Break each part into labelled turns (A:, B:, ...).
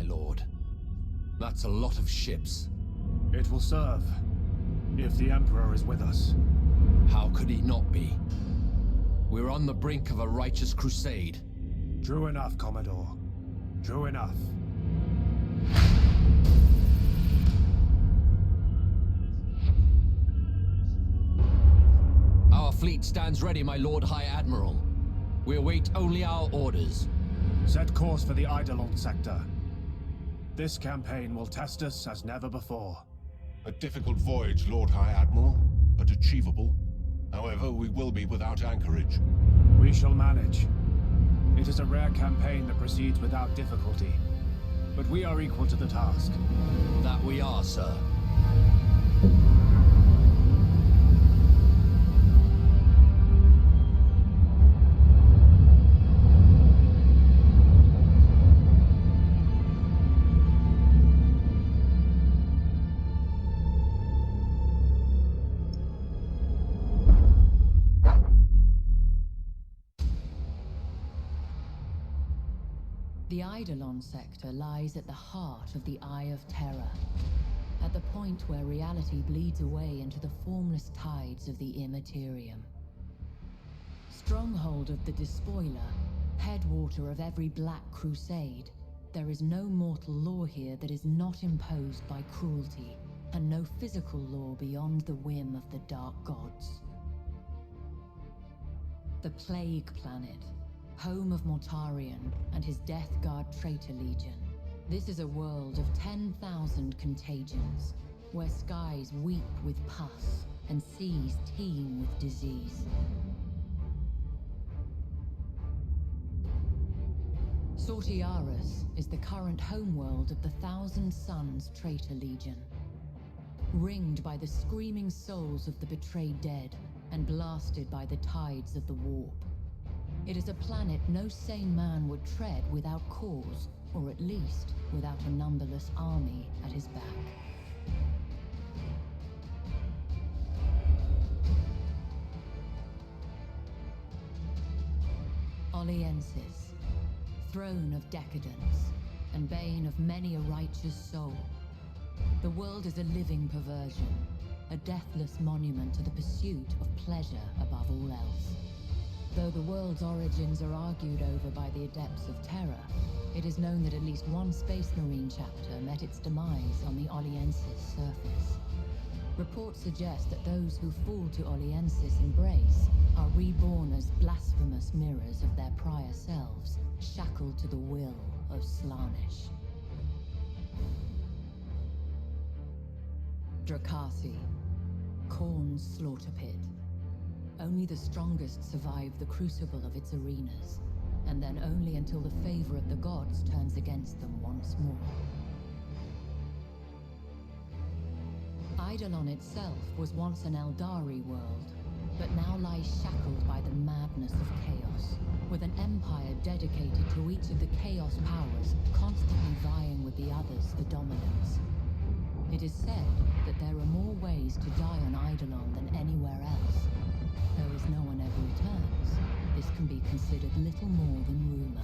A: lord. That's a lot of ships.
B: It will serve, if the Emperor is with us.
A: How could he not be? We're on the brink of a righteous crusade.
B: True enough, Commodore. True enough.
A: Our fleet stands ready, my Lord High Admiral. We await only our orders.
B: Set course for the Eidolon sector. This campaign will test us as never before.
C: A difficult voyage, Lord High Admiral, but achievable. However, we will be without anchorage.
B: We shall manage. It is a rare campaign that proceeds without difficulty. But we are equal to the task.
A: That we are, sir.
D: The Eidolon sector lies at the heart of the Eye of Terror, at the point where reality bleeds away into the formless tides of the Imperium. Stronghold of the Despoiler, headwater of every Black Crusade, there is no mortal law here that is not imposed by cruelty, and no physical law beyond the whim of the Dark Gods. The Plague Planet, home of Mortarion and his Death Guard traitor legion. This is a world of 10,000 contagions, where skies weep with pus and seas teem with disease. Sortiaris is the current homeworld of the Thousand Suns traitor legion. Ringed by the screaming souls of the betrayed dead and blasted by the tides of the warp. It is a planet no sane man would tread without cause, or at least without a numberless army at his back. Oliensis, throne of decadence, and bane of many a righteous soul. The world is a living perversion, a deathless monument to the pursuit of pleasure above all else. Though the world's origins are argued over by the adepts of terror, it is known that at least one Space Marine chapter met its demise on the Oliensis surface. Reports suggest that those who fall to Oliensis' embrace are reborn as blasphemous mirrors of their prior selves, shackled to the will of Slaanesh. Drakasi, Khorne's slaughter pit. Only the strongest survive the crucible of its arenas, and then only until the favor of the gods turns against them once more. Eidolon itself was once an Eldari world, but now lies shackled by the madness of chaos, with an empire dedicated to each of the chaos powers, constantly vying with the others for dominance. It is said that there are more ways to die on Eidolon than anywhere else. Though as no one ever returns, this can be considered little more than rumor.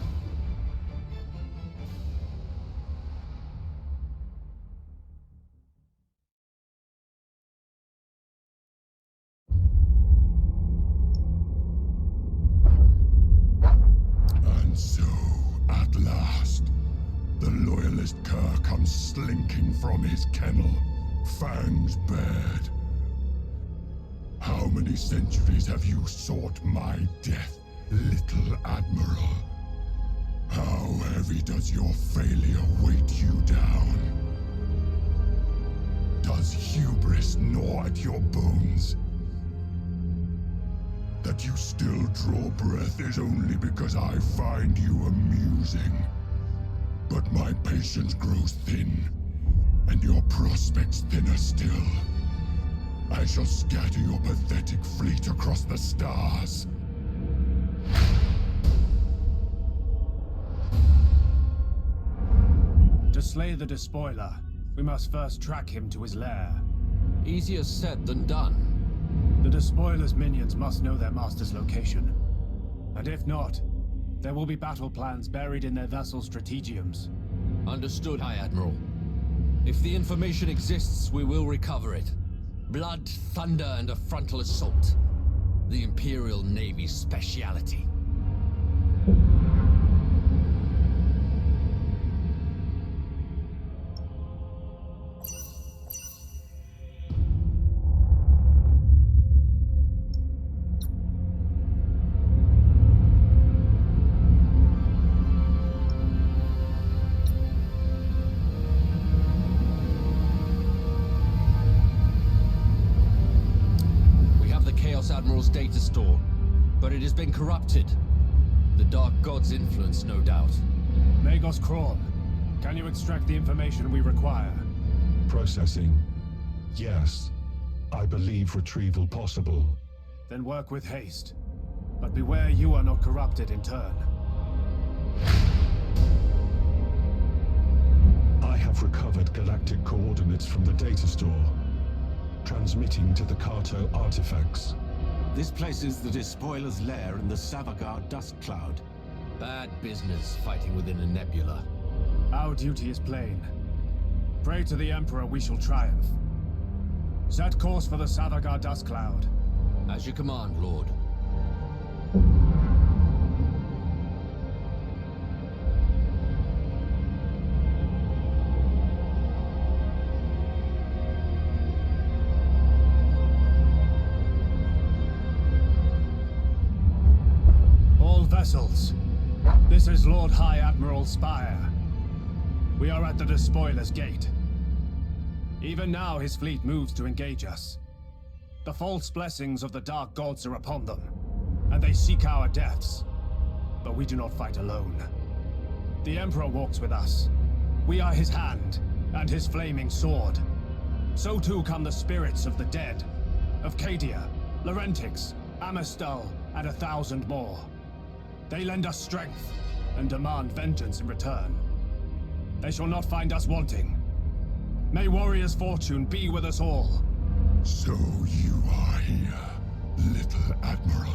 E: And so, at last, the loyalist cur comes slinking from his kennel, fangs bared. How many centuries have you sought my death, little Admiral? How heavy does your failure weight you down? Does hubris gnaw at your bones? That you still draw breath is only because I find you amusing. But my patience grows thin, and your prospects thinner still. I shall scatter your pathetic fleet across the stars.
B: To slay the Despoiler, we must first track him to his lair.
A: Easier said than done.
B: The Despoiler's minions must know their master's location. And if not, there will be battle plans buried in their vessel stratagems.
A: Understood, High Admiral. If the information exists, we will recover it. Blood, thunder, and a frontal assault. The Imperial Navy's speciality. Admiral's data store, but it has been corrupted. The Dark God's influence, no doubt.
B: Magos Kron, can you extract the information we require?
E: Processing. Yes. I believe retrieval possible.
B: Then work with haste. But beware you are not corrupted in turn.
E: I have recovered galactic coordinates from the data store. Transmitting to the Kato artifacts.
F: This places the Despoiler's lair in the Savagar dust cloud.
A: Bad business fighting within a nebula.
B: Our duty is plain. Pray to the Emperor we shall triumph. Set course for the Savagar dust cloud.
A: As you command, Lord.
B: Vessels. This is Lord High Admiral Spire. We are at the Despoiler's gate. Even now his fleet moves to engage us. The false blessings of the Dark Gods are upon them, and they seek our deaths. But we do not fight alone. The Emperor walks with us. We are his hand, and his flaming sword. So too come the spirits of the dead, of Cadia, Laurentix, Amistal, and 1,000 more. They lend us strength, and demand vengeance in return. They shall not find us wanting. May warrior's fortune be with us all.
E: So you are here, little Admiral.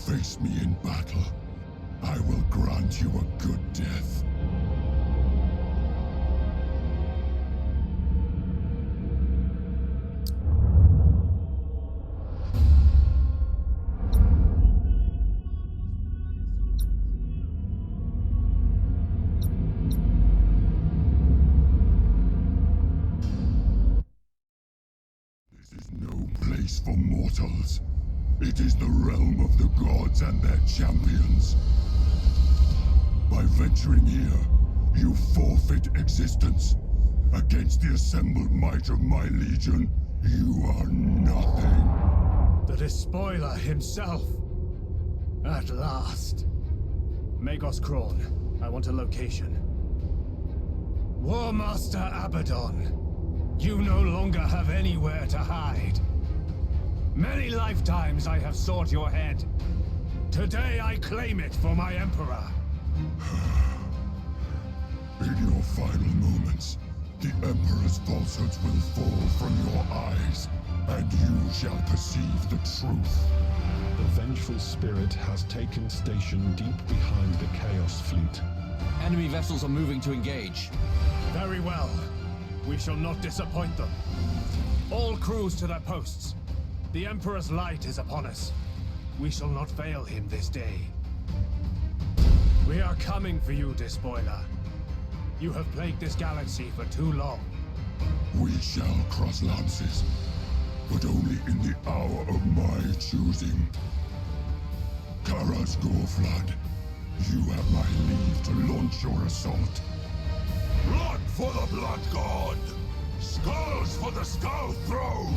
E: Face me in battle. I will grant you a good death. For mortals. It is the realm of the gods and their champions. By venturing here, you forfeit existence. Against the assembled might of my legion, you are nothing.
B: The Despoiler himself. At last. Magos Kron, I want a location. War Master Abaddon, you no longer have anywhere to hide. Many lifetimes I have sought your head. Today I claim it for my Emperor.
E: In your final moments, the Emperor's falsehoods will fall from your eyes, and you shall perceive the truth. The vengeful spirit has taken station deep behind the Chaos Fleet.
A: Enemy vessels are moving to engage.
B: Very well. We shall not disappoint them. All crews to their posts. The Emperor's light is upon us. We shall not fail him this day. We are coming for you, Despoiler. You have plagued this galaxy for too long.
E: We shall cross lances, but only in the hour of my choosing. Kara's Goreflood, you have my leave to launch your assault. Blood for the Blood God! Skulls for the Skull Throne!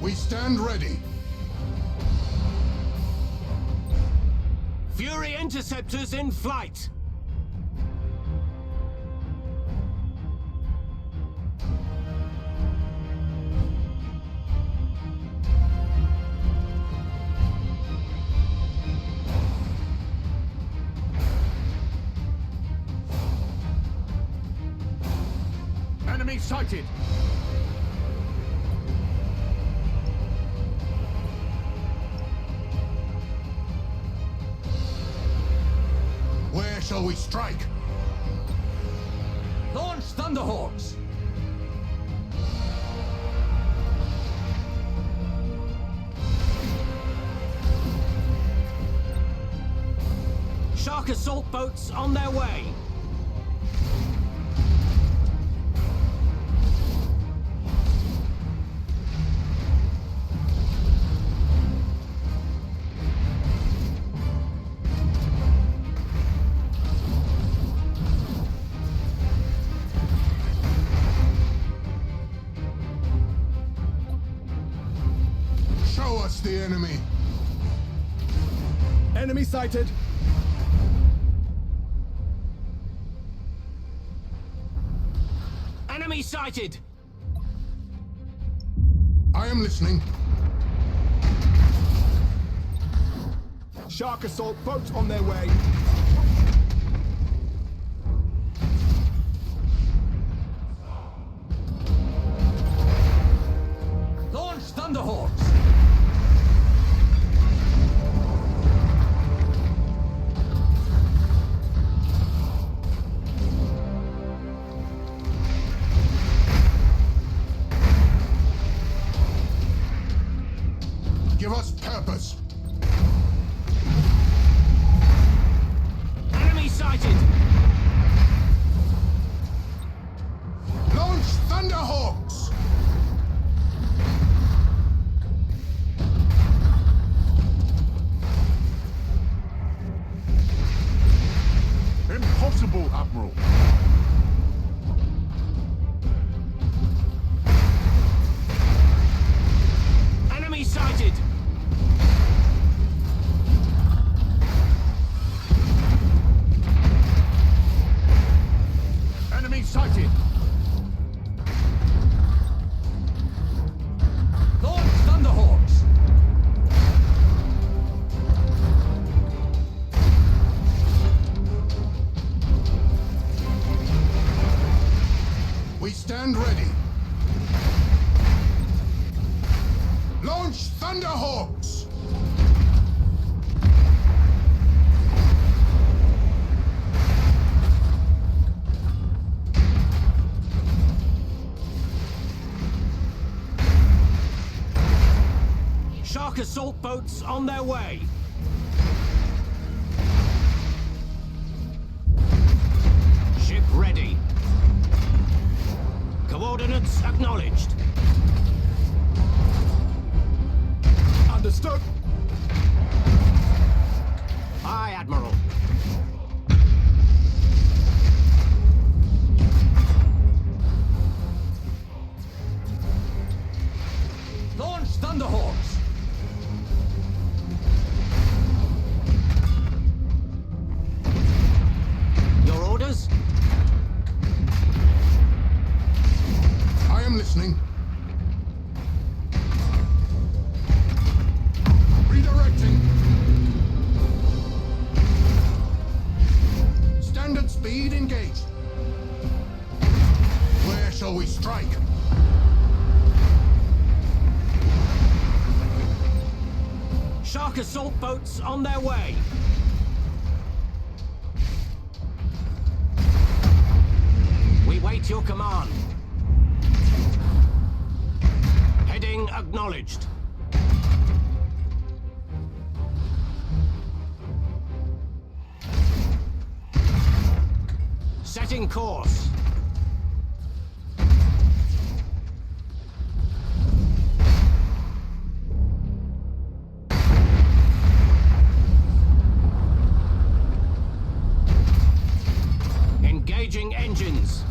E: We stand ready.
F: Fury interceptors in flight!
B: Enemy sighted!
C: we strike?
A: Launch Thunderhawks!
F: Shark assault boats on their way.
C: Show us the enemy.
B: Enemy sighted.
F: Enemy sighted!
C: I am listening.
B: Shark assault boats on their way.
A: Launch Thunderhawks!
C: Give us purpose.
F: Enemy sighted!
C: Launch Thunderhawks! Impossible, Admiral.
F: Enemy sighted!
C: Enemy sighted.
A: Launch Thunderhawks!
C: We stand ready. Launch Thunderhawks!
F: Shark assault boats on their way. Ship ready. Coordinates acknowledged.
B: Understood.
F: Aye, Admiral.
A: Launch Thunderhawks!
F: Your orders?
C: I am listening. Redirecting. Standard speed engaged. Where shall we strike?
F: Shark assault boats on their way. We wait your command. Heading acknowledged. Setting course. Engaging engines.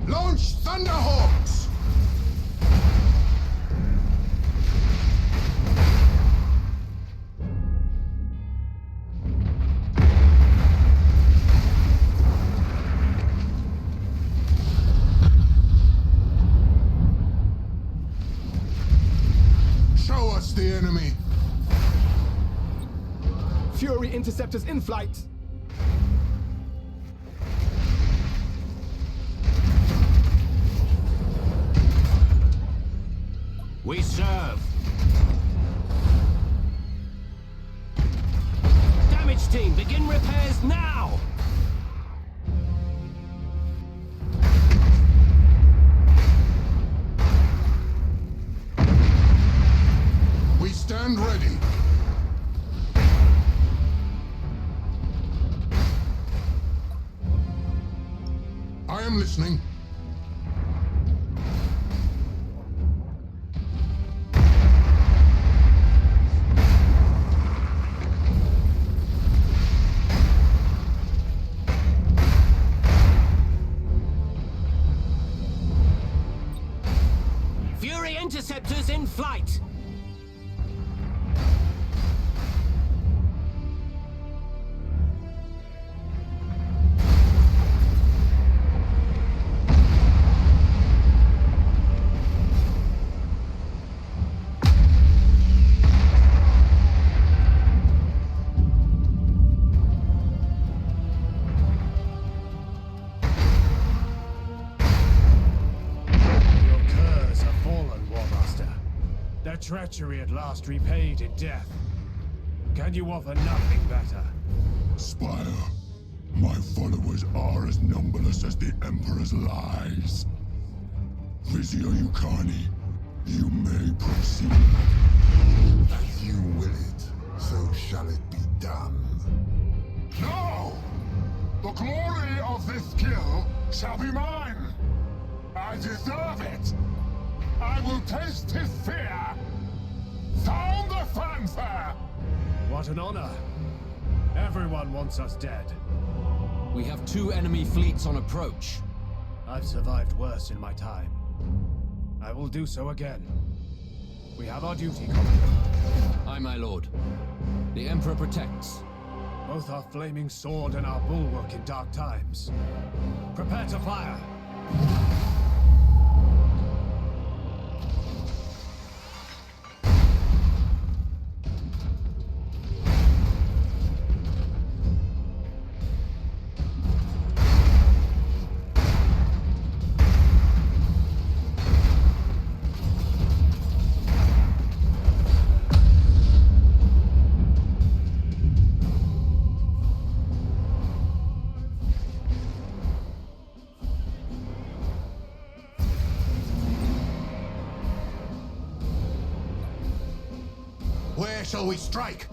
C: Launch Thunderhawks! Show us the enemy.
B: Fury interceptors in flight.
F: We serve.
E: ready. I am listening.
G: Fury interceptors in flight!
B: Treachery at last repaid in death. Can you offer nothing better?
E: Spire, my followers are as numberless as the Emperor's lies. Vizier Yukani, you may proceed.
H: As you will it, so shall it be done.
E: No! The glory of this kill shall be mine! I deserve it! I will taste his fear! Sound the fanfare!
B: What an honor. Everyone wants us dead.
A: We have 2 enemy fleets on approach.
B: I've survived worse in my time. I will do so again. We have our duty, Commander.
A: Aye, my lord. The Emperor protects.
B: Both our flaming sword and our bulwark in dark times. Prepare to fire!
C: Where shall we strike?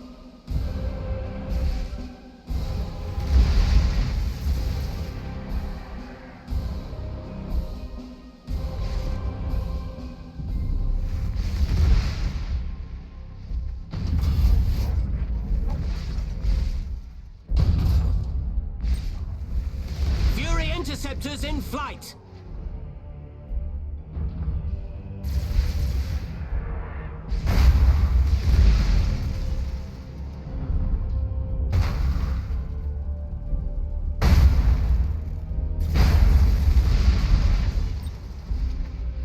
G: Fury interceptors in flight!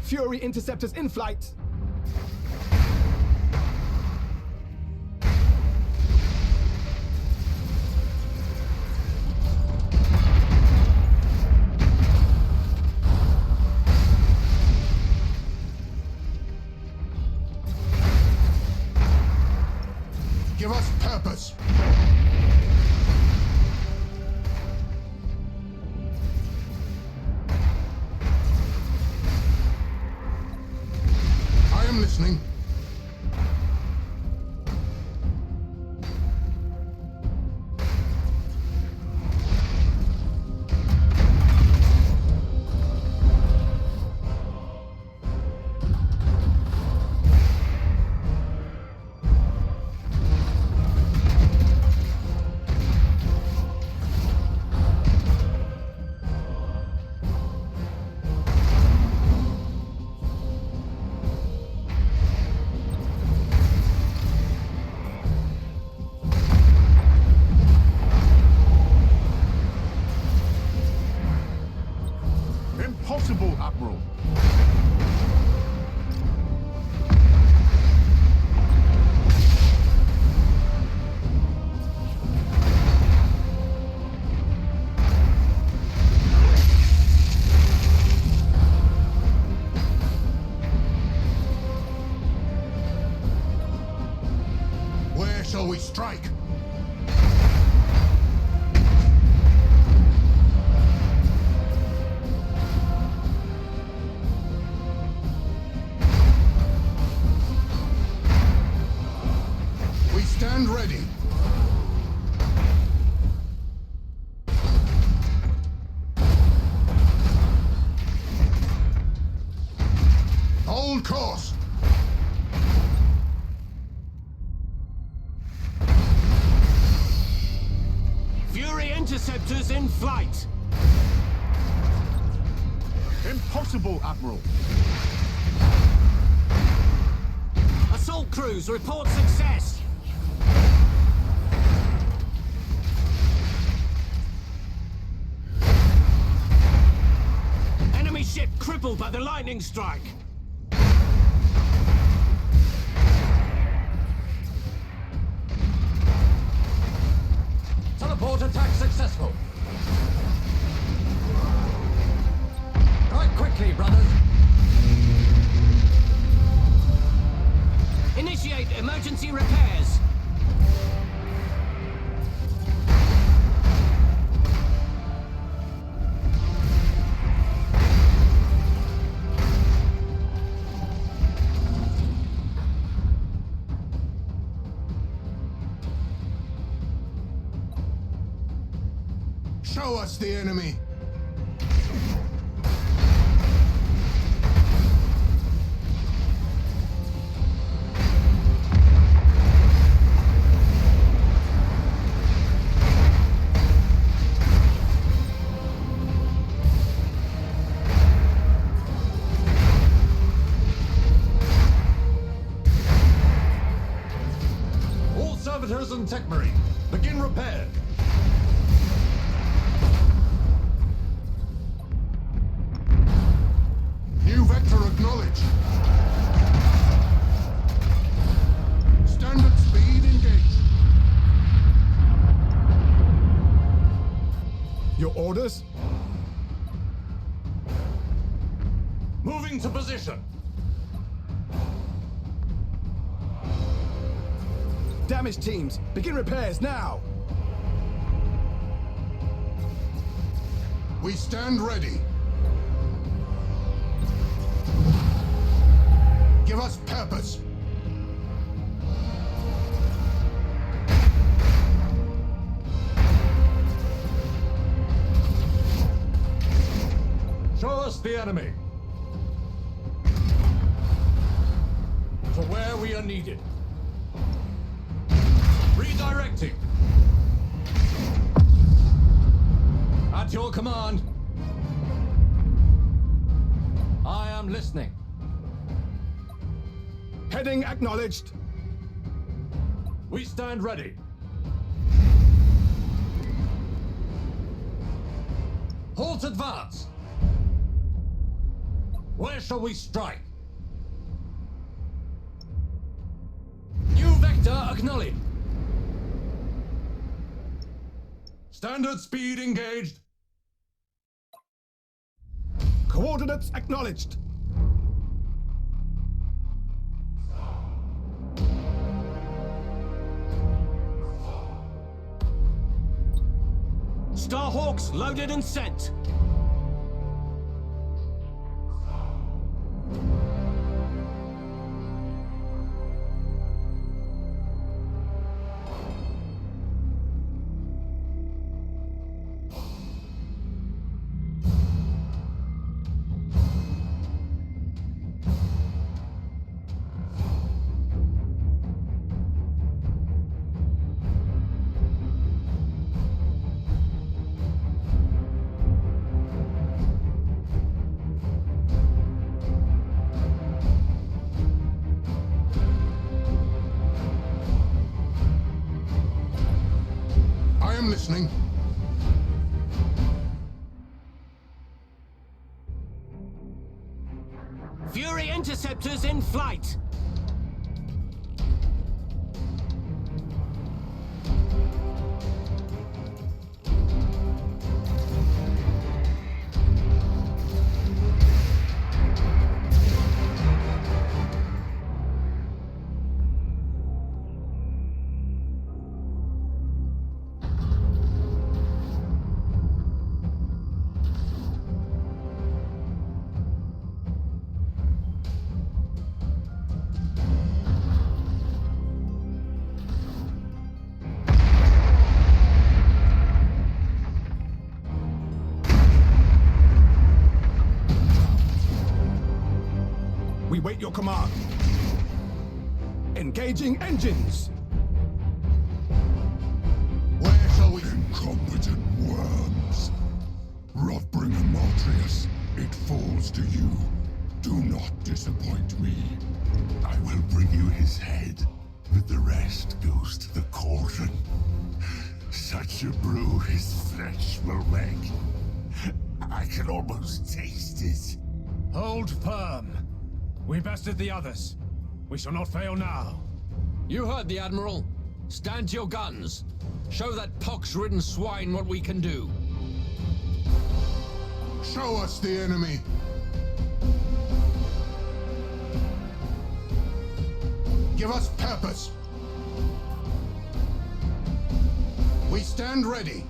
I: Fury interceptors in flight!
E: Give us purpose! I am listening.
C: Impossible, Admiral.
E: Where shall we strike?
H: Hold course!
G: Fury interceptors in flight!
B: Impossible, Admiral.
G: Assault crews report success! Enemy ship crippled by the lightning strike!
A: Teleport attack successful. Strike quickly, brothers.
G: Initiate emergency repairs!
H: Show us the enemy!
A: All servitors and tech marine, begin repair.
H: New vector acknowledged. Standard speed engaged.
I: Your orders?
A: Moving to position.
I: Damage teams, begin repairs now!
H: We stand ready. Give us purpose.
A: Show us the enemy. To where we are needed. Redirecting. At your command. I am listening.
I: Heading acknowledged.
A: We stand ready. Halt advance. Where shall we strike? New vector acknowledged. Standard speed engaged.
I: Coordinates acknowledged.
G: Starhawks loaded and sent!
H: Listening.
G: Fury interceptors in flight!
I: wait your command. Engaging engines.
E: Where shall we... Incompetent worms. Wrathbringer Maltrius, it falls to you. Do not disappoint me.
H: I will bring you his head, but the rest goes to the cauldron. Such a brew his flesh will make. I can almost taste it.
B: Hold firm. We bested the others. We shall not fail now.
A: You heard the Admiral. Stand to your guns. Show that pox-ridden swine what we can do.
E: Show us the enemy. Give us purpose. We stand ready.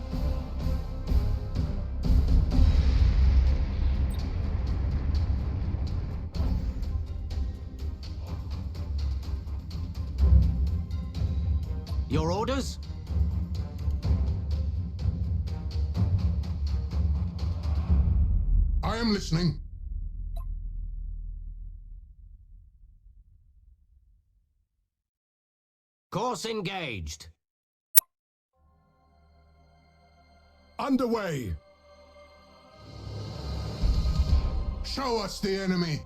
G: Your orders?
E: I am listening.
G: Course engaged.
I: Underway.
E: Show us the enemy.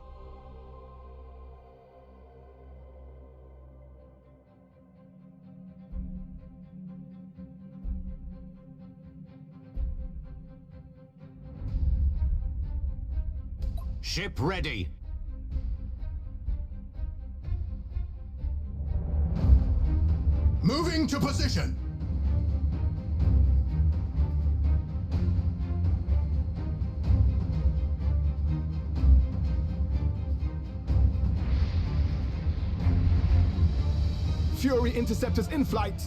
G: Ship ready.
E: Moving to position.
I: Fury interceptors in flight.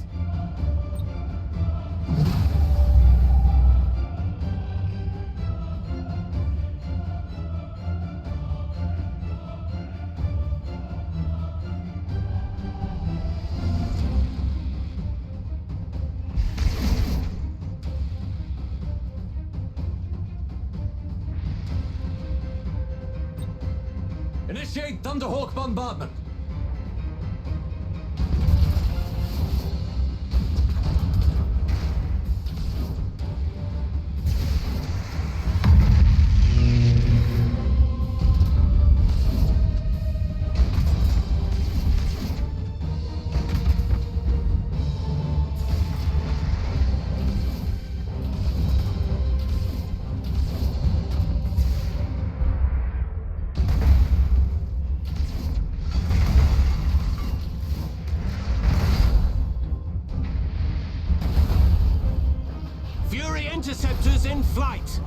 A: Initiate Thunderhawk bombardment.
G: Interceptors in flight!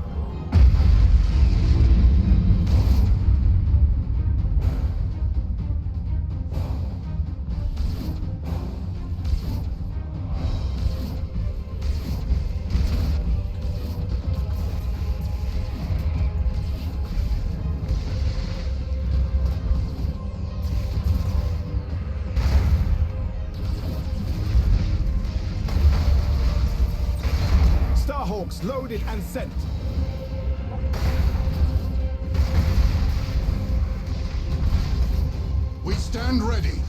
I: Starhawks loaded and sent.
E: We stand ready.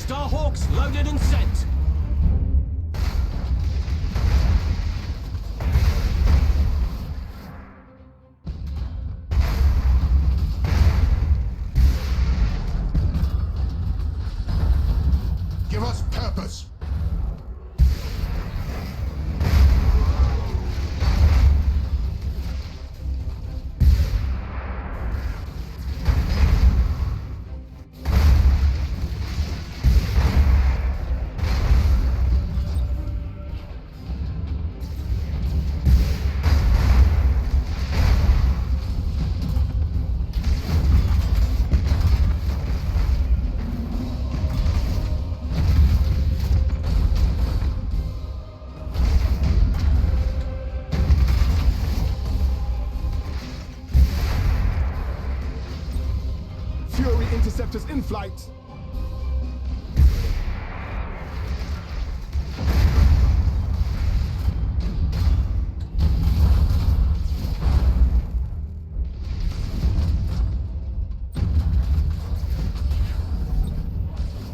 G: Starhawks loaded and sent!
E: Give us purpose.
I: flight.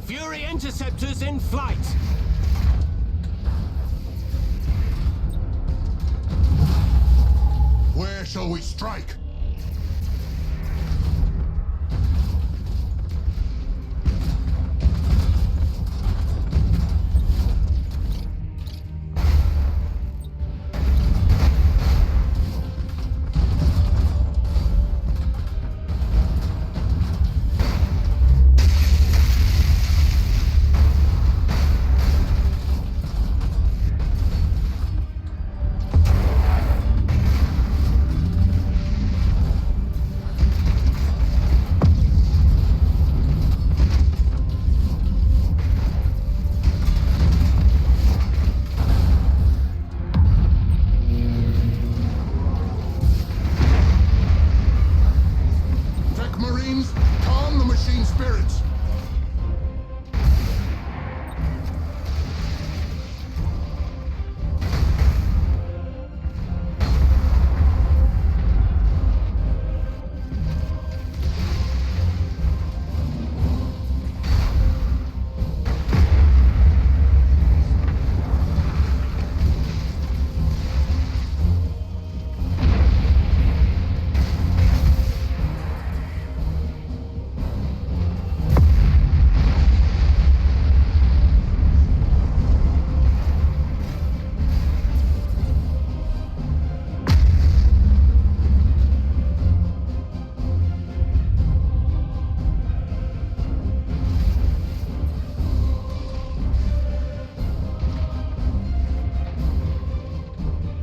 G: Fury interceptors in flight.
C: Where shall we strike?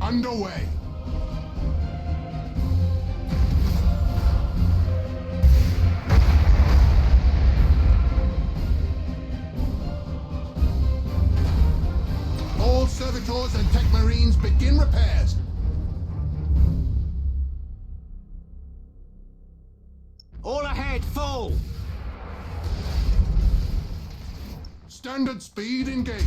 C: Underway. All servitors and tech marines begin repairs.
G: All ahead, full.
C: Standard speed engaged.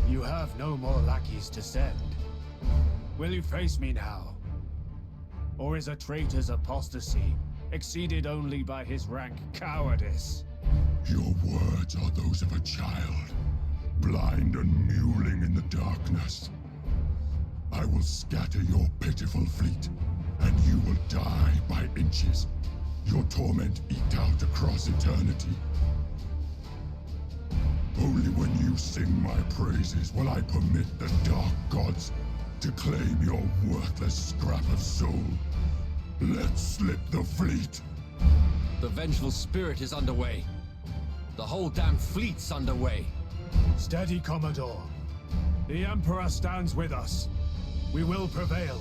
B: You have no more lackeys to send. Will you face me now? Or is a traitor's apostasy exceeded only by his rank cowardice?
E: Your words are those of a child, blind and mewling in the darkness. I will scatter your pitiful fleet, and you will die by inches, your torment eked out across eternity. Only when you sing my praises will I permit the dark gods to claim your worthless scrap of soul. Let's slip the fleet.
A: The vengeful spirit is underway. The whole damn fleet's underway.
B: Steady, Commodore. The Emperor stands with us. We will prevail,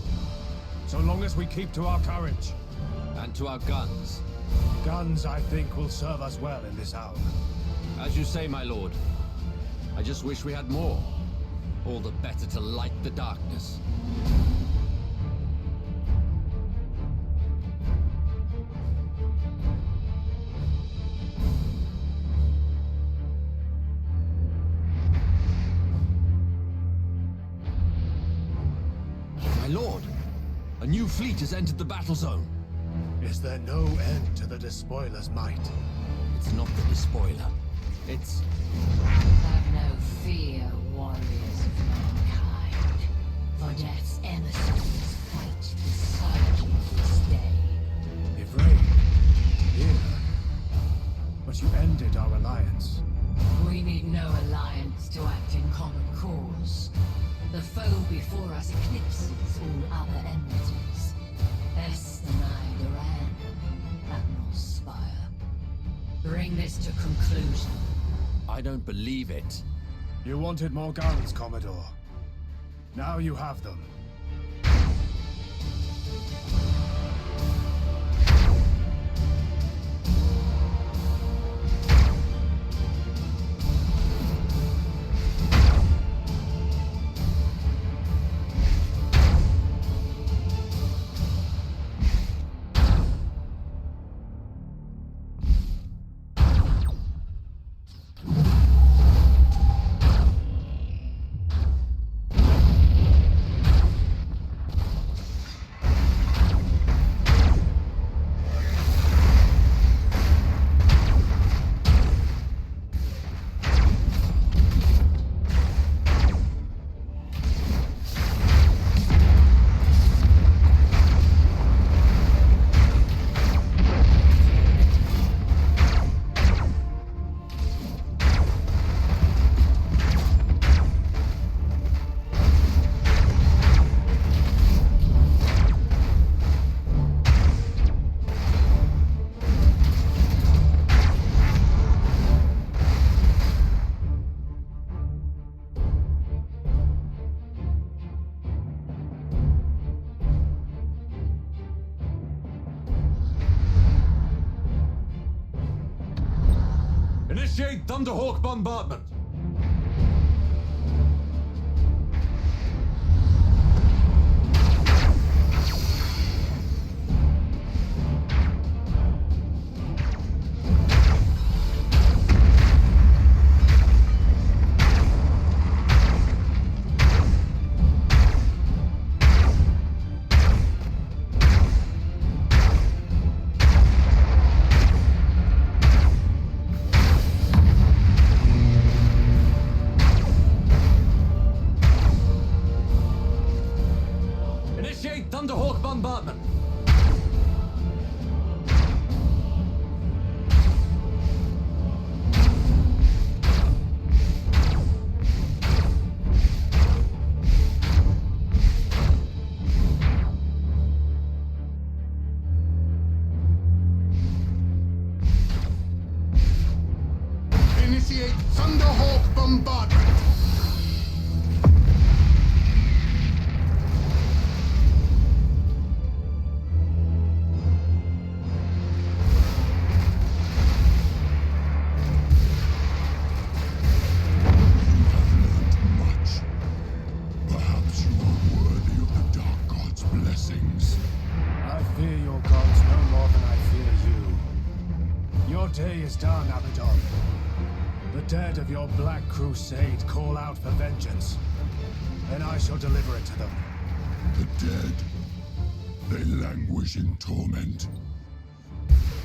B: so long as we keep to our courage.
A: And to our guns.
B: Guns, I think, will serve us well in this hour.
A: As you say, my lord. I just wish we had more. All the better to light the darkness. My lord, a new fleet has entered the battle zone.
B: Is there no end to the despoiler's might?
A: It's not the despoiler. It's...
D: Have no fear, warriors of mankind. For death's emissaries fight beside you this day.
B: If rain, here. But you ended our alliance.
D: We need no alliance to act in common cause. The foe before us eclipses all other enmities. Admiral Spire. Bring this to conclusion.
A: I don't believe it.
B: You wanted more guns, Commodore. Now you have them.
J: Initiate Thunderhawk bombardment! Thunderhawk bombardment!
H: Initiate Thunderhawk bombardment!
B: Day is done, Abaddon. The dead of your Black Crusade call out for vengeance, and I shall deliver it to them.
E: The dead, they languish in torment.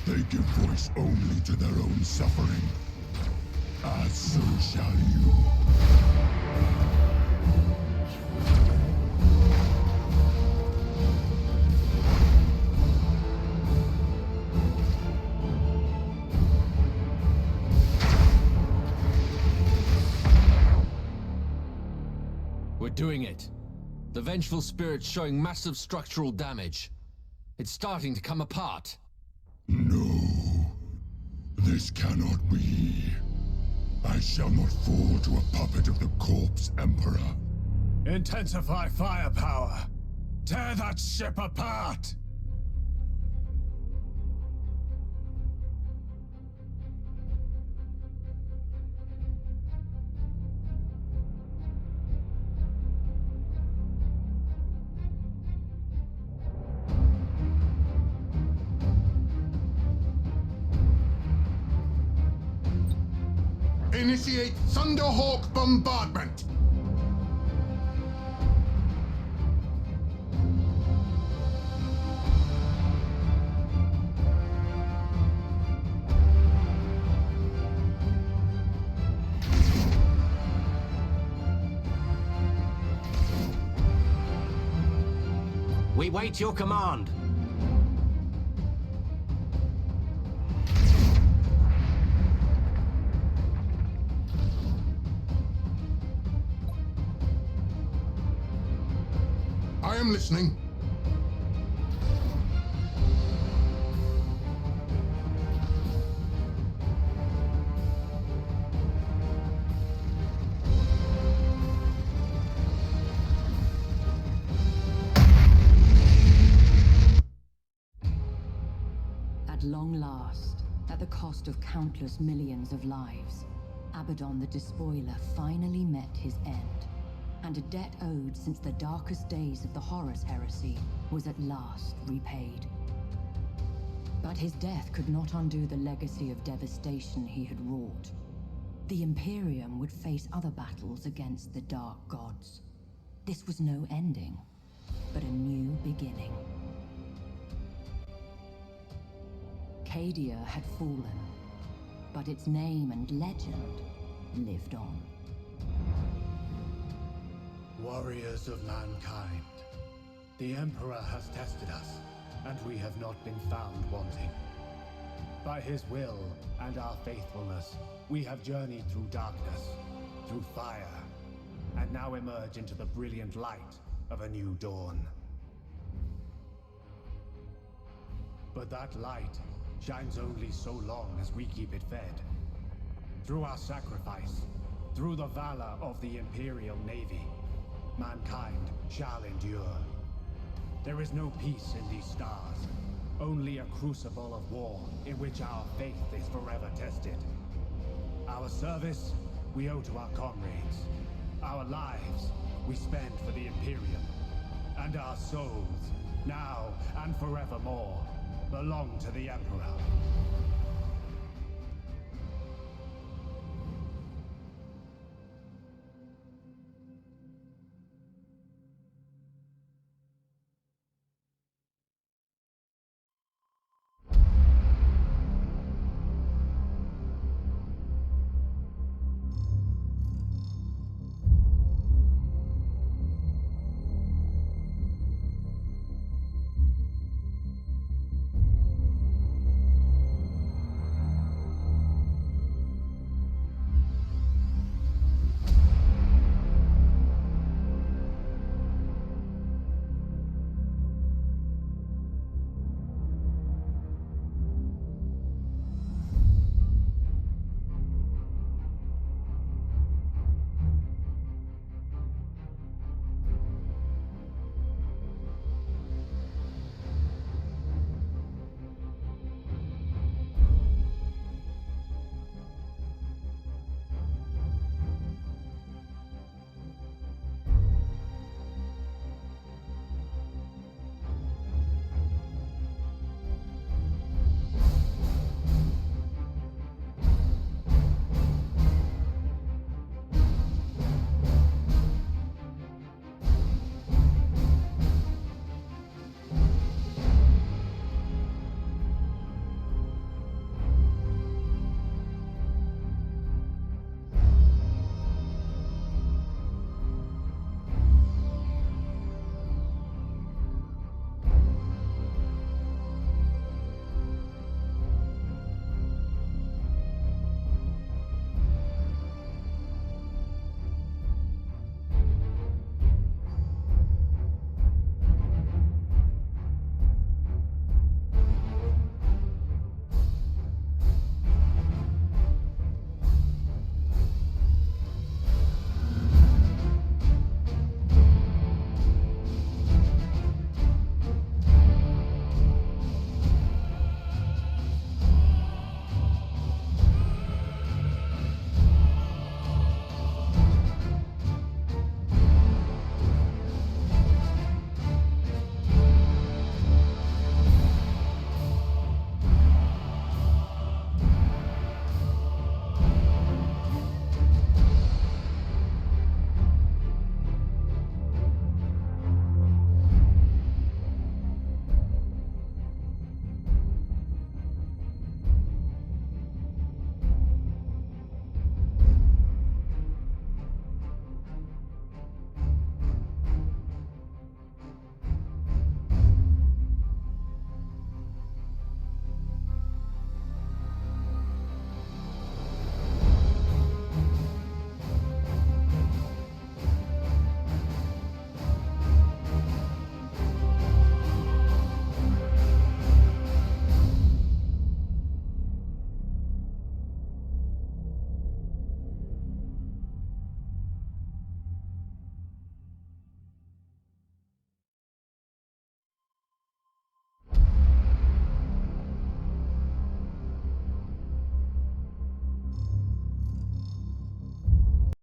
E: They give voice only to their own suffering, as so shall you.
A: We're doing it. The vengeful spirit's showing massive structural damage. It's starting to come apart.
E: No. This cannot be. I shall not fall to a puppet of the corpse emperor.
B: Intensify firepower. Tear that ship apart!
H: Initiate Thunderhawk bombardment!
G: We wait your command.
E: am listening.
D: At long last, at the cost of countless millions of lives, Abaddon the Despoiler finally met his end, and a debt owed since the darkest days of the Horus Heresy was at last repaid. But his death could not undo the legacy of devastation he had wrought. The Imperium would face other battles against the Dark Gods. This was no ending, but a new beginning. Cadia had fallen, but its name and legend lived on.
B: Warriors of mankind, the Emperor has tested us, and we have not been found wanting. By his will and our faithfulness, we have journeyed through darkness, through fire, and now emerge into the brilliant light of a new dawn. But that light shines only so long as we keep it fed. Through our sacrifice, through the valor of the Imperial Navy, mankind shall endure. There is no peace in these stars, only a crucible of war in which our faith is forever tested. Our service we owe to our comrades. Our lives we spend for the Imperium. And our souls, now and forevermore, belong to the Emperor.